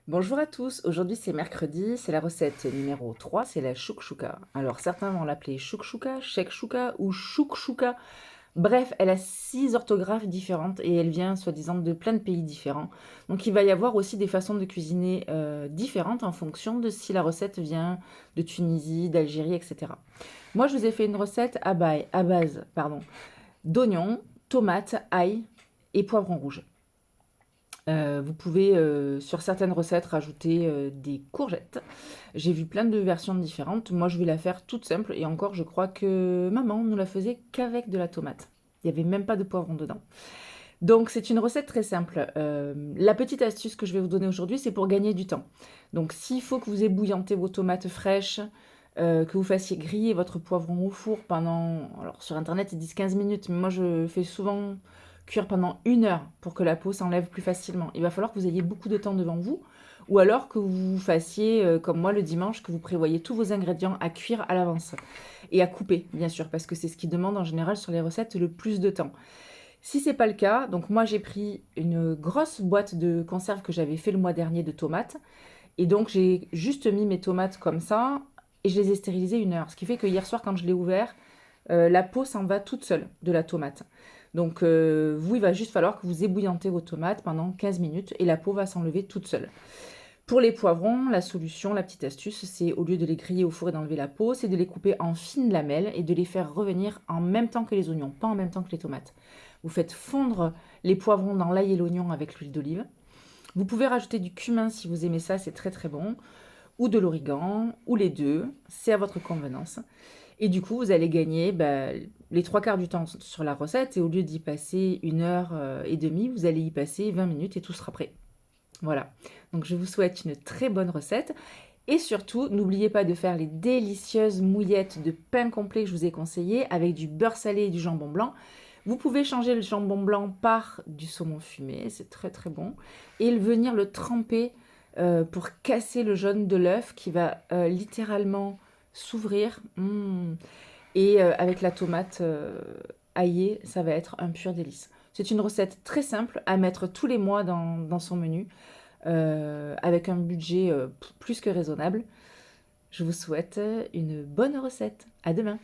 Bonjour à tous, aujourd'hui c'est mercredi, c'est la recette numéro 3, c'est la chouchouka. Alors certains vont l'appeler chouchouka, shakshuka ou chouchouka. Bref, elle a 6 orthographes différentes et elle vient soi-disant de plein de pays différents. Donc il va y avoir aussi des façons de cuisiner différentes en fonction de si la recette vient de Tunisie, d'Algérie, etc. Moi je vous ai fait une recette à base d'oignons, tomates, ail et poivrons rouges. Vous pouvez, sur certaines recettes, rajouter, des courgettes. J'ai vu plein de versions différentes. Moi, je vais la faire toute simple et encore, je crois que maman ne la faisait qu'avec de la tomate. Il y avait même pas de poivron dedans. Donc c'est une recette très simple. La petite astuce que je vais vous donner aujourd'hui, c'est pour gagner du temps. Donc s'il faut que vous ébouillantez vos tomates fraîches, que vous fassiez griller votre poivron au four pendant alors sur internet, ils disent 15 minutes, mais moi je fais souvent cuire pendant 1 heure pour que la peau s'enlève plus facilement. Il va falloir que vous ayez beaucoup de temps devant vous ou alors que vous fassiez, comme moi le dimanche, que vous prévoyez tous vos ingrédients à cuire à l'avance et à couper, bien sûr, parce que c'est ce qui demande en général sur les recettes le plus de temps. Si c'est pas le cas, donc moi j'ai pris une grosse boîte de conserve que j'avais fait le mois dernier de tomates et donc j'ai juste mis mes tomates comme ça et je les ai stérilisées 1 heure. Ce qui fait que hier soir quand je l'ai ouvert, la peau s'en va toute seule de la tomate. Donc vous, il va juste falloir que vous ébouillantez vos tomates pendant 15 minutes et la peau va s'enlever toute seule. Pour les poivrons, la solution, la petite astuce, c'est au lieu de les griller au four et d'enlever la peau, c'est de les couper en fines lamelles et de les faire revenir en même temps que les oignons, pas en même temps que les tomates. Vous faites fondre les poivrons dans l'ail et l'oignon avec l'huile d'olive. Vous pouvez rajouter du cumin si vous aimez ça, c'est très très bon, ou de l'origan, ou les deux, c'est à votre convenance. Et du coup, vous allez gagner les 3 quarts du temps sur la recette, et au lieu d'y passer 1 heure et demie, vous allez y passer 20 minutes et tout sera prêt. Voilà, donc je vous souhaite une très bonne recette. Et surtout, n'oubliez pas de faire les délicieuses mouillettes de pain complet que je vous ai conseillées avec du beurre salé et du jambon blanc. Vous pouvez changer le jambon blanc par du saumon fumé, c'est très très bon. Et venir le tremper pour casser le jaune de l'œuf qui va littéralement s'ouvrir. Et avec la tomate aillée, ça va être un pur délice. C'est une recette très simple à mettre tous les mois dans son menu, avec un budget plus que raisonnable. Je vous souhaite une bonne recette. À demain!